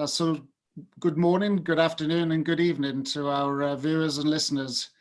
So good morning, good afternoon, and good evening to our viewers and listeners.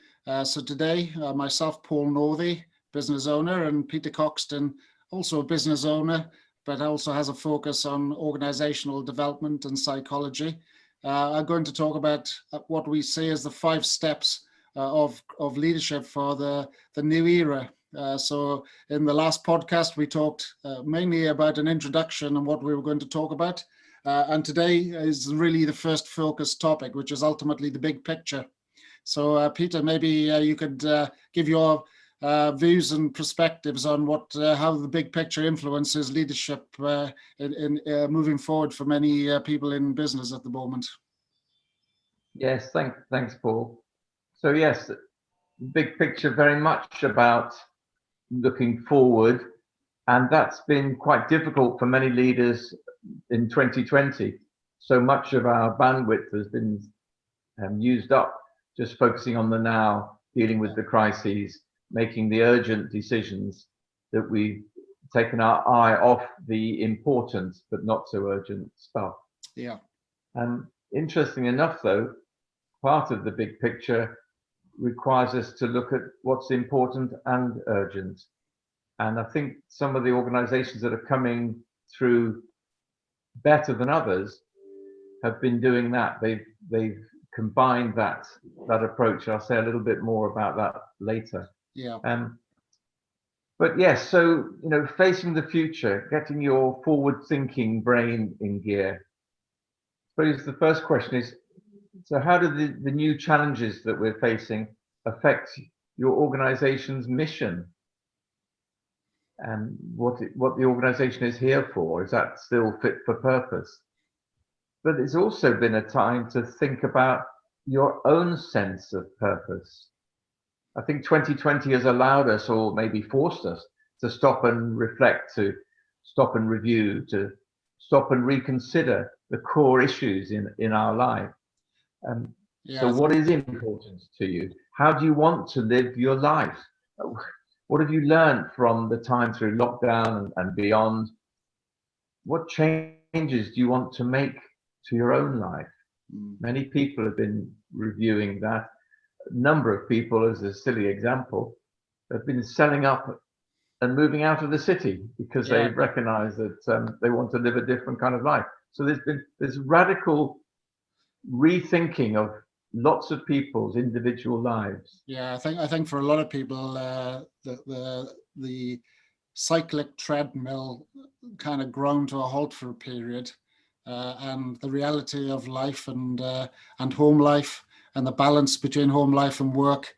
So today, myself, Paul Northey, business owner, and Peter Coxon, also a business owner, but also has a focus on organizational development and psychology. I'm going to talk about what we see as the 5 steps of leadership for the new era. So in the last podcast, we talked mainly about an introduction and what we were going to talk about. And today is really the first focus topic, which is ultimately the big picture. So, Peter, maybe you could give your views and perspectives on how the big picture influences leadership in moving forward for many people in business at the moment. Yes, thanks, Paul. So yes, big picture very much about looking forward, and that's been quite difficult for many leaders in 2020. So much of our bandwidth has been used up just focusing on the now, dealing with the crises, making the urgent decisions, that we've taken our eye off the important but not so urgent stuff. Yeah. Interesting enough, though, part of the big picture requires us to look at what's important and urgent. And I think some of the organizations that are coming through better than others have been doing that. They've combined that approach. I'll say a little bit more about that later. Yeah. But yes, so facing the future, getting your forward-thinking brain in gear. I suppose the first question is, so how do the new challenges that we're facing affect your organization's mission? And what the organization is here for? Is that still fit for purpose? But it's also been a time to think about your own sense of purpose. I think 2020 has allowed us, or maybe forced us, to stop and reflect, to stop and review, to stop and reconsider the core issues in our life. So what is important to you? How do you want to live your life? What have you learned from the time through lockdown and beyond? What changes do you want to make to your own life? Many people have been reviewing that. A number of people, as a silly example, have been selling up and moving out of the city because they recognize that they want to live a different kind of life. So there's been this radical rethinking of lots of people's individual lives. Yeah, I think for a lot of people, the cyclic treadmill kind of ground to a halt for a period, and the reality of life and home life and the balance between home life and work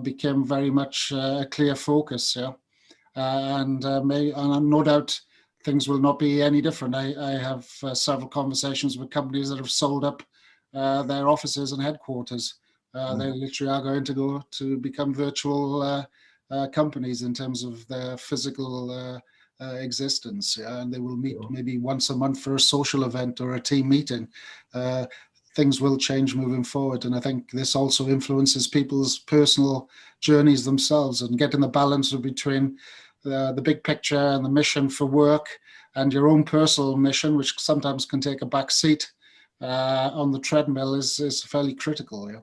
became very much a clear focus. Yeah, and no doubt things will not be any different. I have several conversations with companies that have sold up their offices and headquarters. They literally are going to go to become virtual companies in terms of their physical existence, and they will meet maybe once a month for a social event or a team meeting. Things will change moving forward, and I think this also influences people's personal journeys themselves, and getting the balance between the big picture and the mission for work and your own personal mission, which sometimes can take a back seat on the treadmill, is fairly critical. Yeah,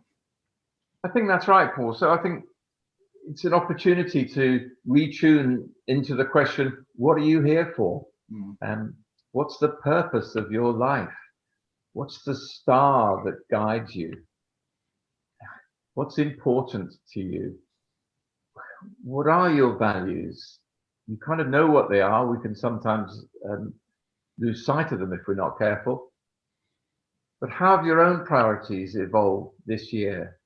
I think that's right, Paul. So I think it's an opportunity to retune into the question, what are you here for? What's the purpose of your life? What's the star that guides you? What's important to you? What are your values? You kind of know what they are. We can sometimes lose sight of them if we're not careful. But how have your own priorities evolved this year?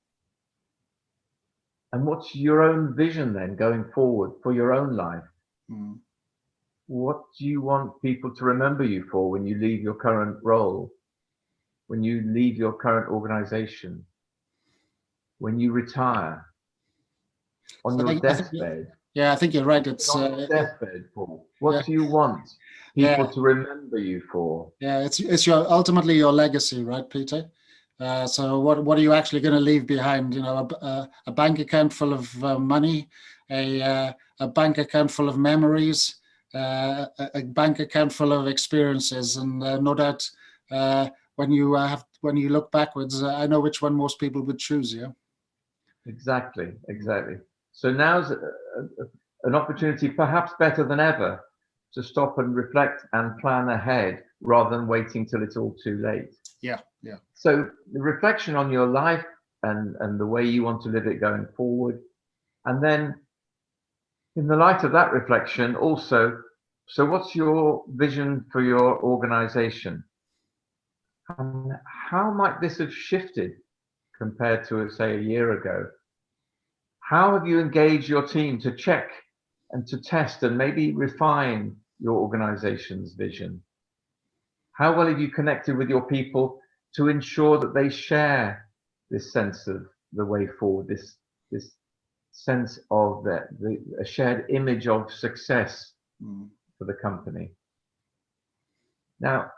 And what's your own vision then going forward for your own life? What do you want people to remember you for when you leave your current role? When you leave your current organization? When you retire? On your deathbed? I think you're right. It's on your deathbed, Paul. What do you want people to remember you for? Yeah, it's ultimately your legacy, right, Peter? So what are you actually going to leave behind? A bank account full of money, a bank account full of memories, a bank account full of experiences, and no doubt when you look backwards, I know which one most people would choose. Yeah. Exactly. So now's an opportunity, perhaps better than ever, to stop and reflect and plan ahead rather than waiting till it's all too late. Yeah. So the reflection on your life and the way you want to live it going forward, and then in the light of that reflection also, so what's your vision for your organization? And how might this have shifted compared to, say, a year ago? How have you engaged your team to check and to test and maybe refine your organization's vision? How well have you connected with your people to ensure that they share this sense of the way forward, this sense of a shared image of success for the company? Now,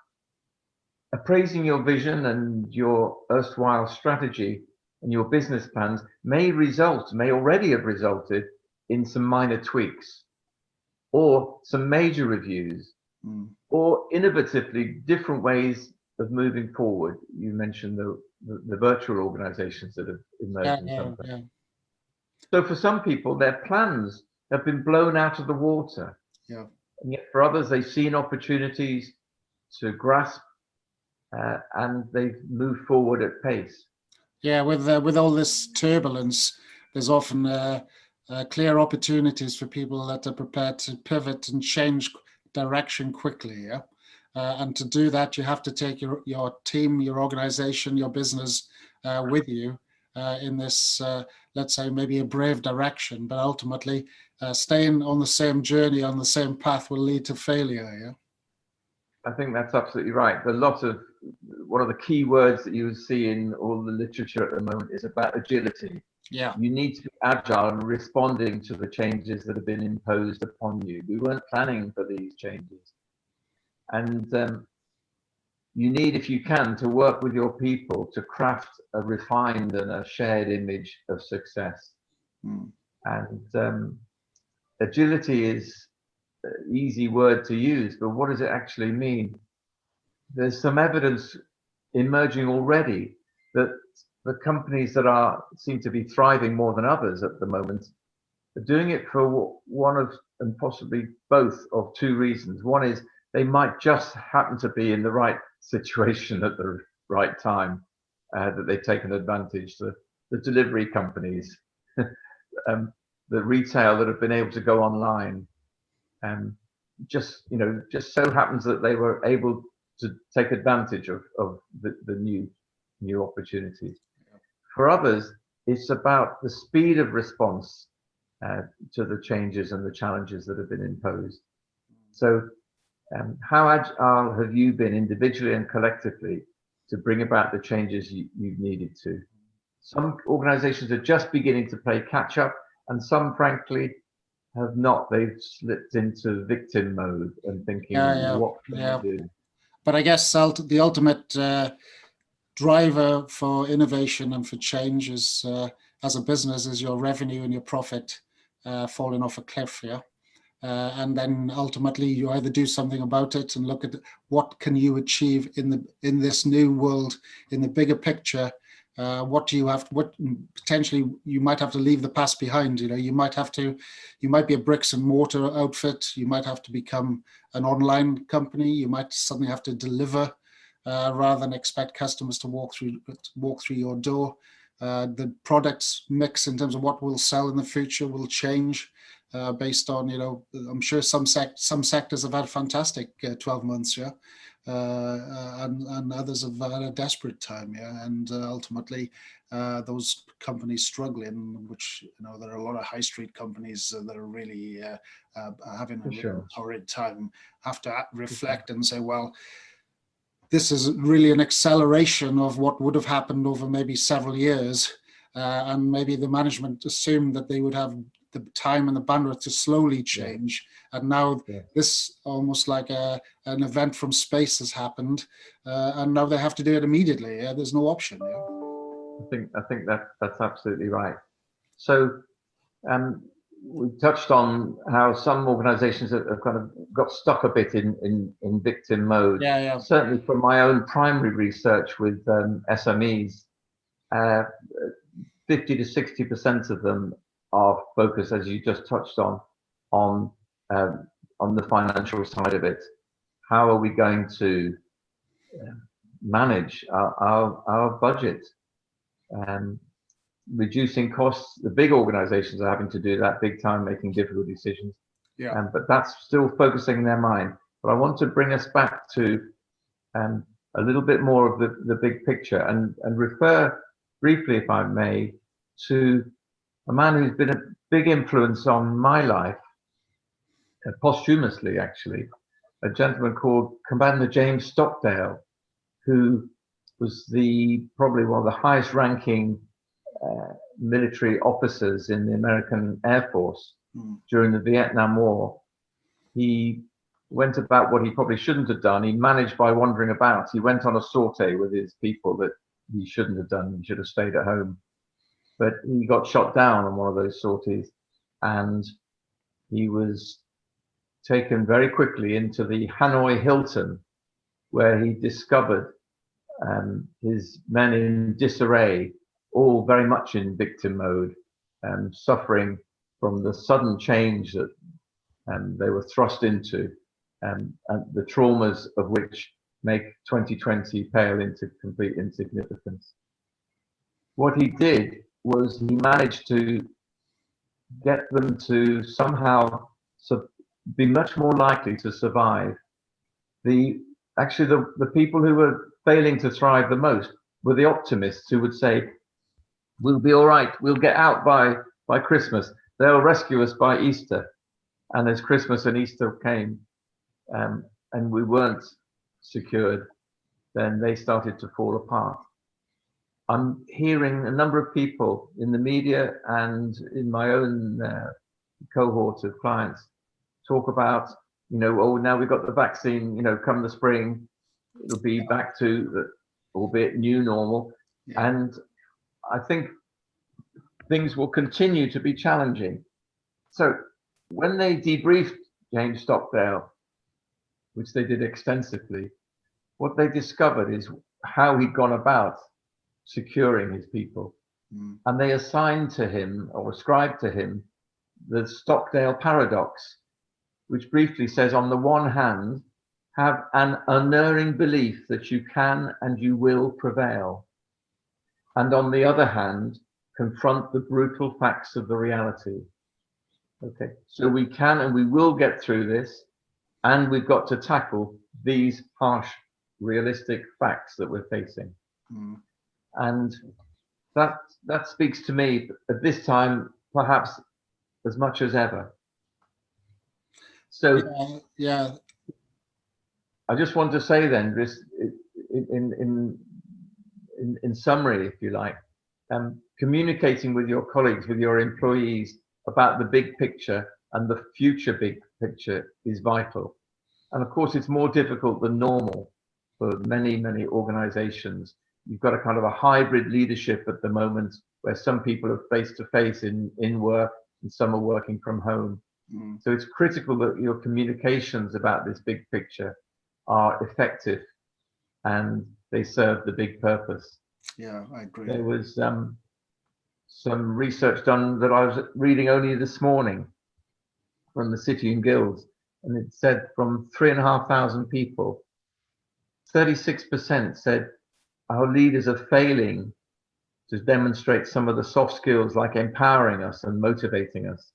appraising your vision and your erstwhile strategy and your business plans may already have resulted in some minor tweaks or some major reviews or innovatively different ways of moving forward. You mentioned the virtual organizations that have emerged in some places. Yeah. So for some people, their plans have been blown out of the water. Yeah. And yet for others, they've seen opportunities to grasp and they've moved forward at pace. Yeah, with all this turbulence, there's often clear opportunities for people that are prepared to pivot and change direction quickly. Yeah, and to do that, you have to take your team, your organization, your business with you in this, let's say, maybe a brave direction, but ultimately staying on the same journey, on the same path will lead to failure. Yeah. I think that's absolutely right. One of the key words that you see in all the literature at the moment is about agility. Yeah. You need to be agile and responding to the changes that have been imposed upon you. We weren't planning for these changes. And you need, if you can, to work with your people to craft a refined and a shared image of success. And agility is an easy word to use, but what does it actually mean? There's some evidence emerging already that the companies that seem to be thriving more than others at the moment are doing it for one of, and possibly both of two reasons. One is they might just happen to be in the right situation at the right time, that they've taken advantage. The delivery companies, the retail that have been able to go online, just so happens that they were able to take advantage of the new opportunities. For others, it's about the speed of response to the changes and the challenges that have been imposed. So how agile have you been individually and collectively to bring about the changes you've needed to? Some organizations are just beginning to play catch up, and some, frankly, have not. They've slipped into victim mode and thinking, what can I do? But I guess the ultimate driver for innovation and for change is, as a business, is your revenue and your profit falling off a cliff. Yeah. And then ultimately you either do something about it and look at what can you achieve in this new world, in the bigger picture. What do you have? What potentially you might have to leave the past behind. You might be a bricks and mortar outfit. You might have to become an online company. You might suddenly have to deliver rather than expect customers to walk through your door. The products mix in terms of what will sell in the future will change based on, I'm sure some sectors have had fantastic 12 months, yeah, and others have had a desperate time, yeah, and ultimately those companies struggling, which there are a lot of high street companies that are really having a real horrid time, have to reflect and say, well, this is really an acceleration of what would have happened over maybe several years, and maybe the management assumed that they would have the time and the bandwidth to slowly change, and now this almost like an event from space has happened, and now they have to do it immediately. Yeah? There's no option. Yeah? I think that's absolutely right. So we touched on how some organizations have kind of got stuck a bit in victim mode. Yeah. Certainly from my own primary research with SMEs, 50 to 60% of them are focused, as you just touched on the financial side of it. How are we going to manage our budget? Reducing costs. The big organizations are having to do that big time, making difficult decisions. Yeah. But that's still focusing in their mind. But I want to bring us back to a little bit more of the big picture and refer briefly, if I may, to a man who's been a big influence on my life, posthumously actually, a gentleman called Commander James Stockdale, who was probably one of the highest ranking military officers in the American Air Force during the Vietnam War. He went about what he probably shouldn't have done. He managed by wandering about. He went on a sortie with his people that he shouldn't have done. He should have stayed at home. But he got shot down on one of those sorties, and he was taken very quickly into the Hanoi Hilton, where he discovered his men in disarray, all very much in victim mode, suffering from the sudden change that they were thrust into, and the traumas of which make 2020 pale into complete insignificance. What he did was he managed to get them to somehow be much more likely to survive. Actually, the people who were failing to thrive the most were the optimists who would say, we'll be all right, we'll get out by Christmas, they'll rescue us by Easter. And as Christmas and Easter came, and we weren't secured, then they started to fall apart. I'm hearing a number of people in the media and in my own cohort of clients talk about, oh, now we've got the vaccine, come the spring, it'll be back to the, albeit new normal. Yeah. And I think things will continue to be challenging. So when they debriefed James Stockdale, which they did extensively, what they discovered is how he'd gone about securing his people. And they assigned to him, or ascribed to him, the Stockdale paradox, which briefly says, on the one hand, have an unerring belief that you can and you will prevail. And on the other hand, confront the brutal facts of the reality. Okay, so we can and we will get through this, and we've got to tackle these harsh, realistic facts that we're facing. And that speaks to me at this time, perhaps as much as ever. So yeah. I just want to say then, this in summary, if you like, communicating with your colleagues, with your employees about the big picture and the future big picture is vital. And of course, it's more difficult than normal for many, many organizations. You've got a kind of a hybrid leadership at the moment where some people are face-to-face in work and some are working from home. So it's critical that your communications about this big picture are effective and they serve the big purpose. Yeah, I agree. There was some research done that I was reading only this morning from the City and Guilds, and it said from 3,500 people, 36% said our leaders are failing to demonstrate some of the soft skills like empowering us and motivating us.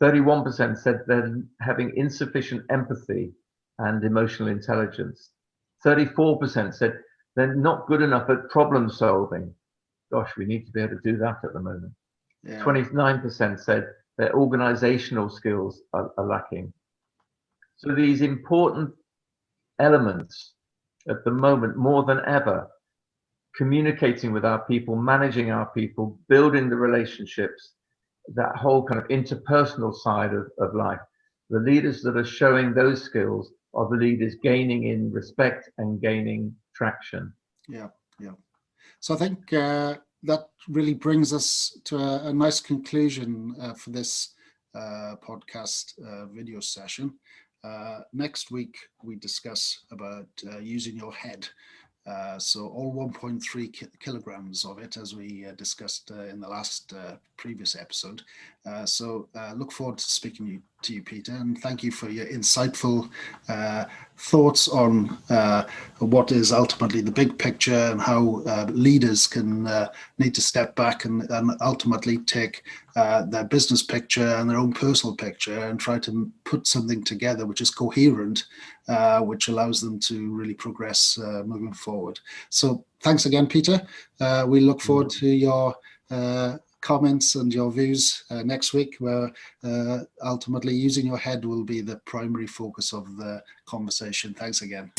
31% said they're having insufficient empathy and emotional intelligence. 34% said they're not good enough at problem solving. Gosh, we need to be able to do that at the moment. 29% said their organizational skills are lacking. So these important elements at the moment, more than ever, communicating with our people, managing our people, building the relationships, that whole kind of interpersonal side of life. The leaders that are showing those skills are the leaders gaining in respect and gaining traction. Yeah. So I think that really brings us to a nice conclusion for this podcast video session. Next week, we discuss about using your head. So all 1.3 kilograms of it, as we discussed in the last previous episode. So look forward to speaking to you, Peter, and thank you for your insightful thoughts on what is ultimately the big picture and how leaders can need to step back and ultimately take their business picture and their own personal picture and try to put something together which is coherent, which allows them to really progress moving forward. So thanks again, Peter. We look forward to your comments and your views next week, where ultimately using your head will be the primary focus of the conversation. Thanks again.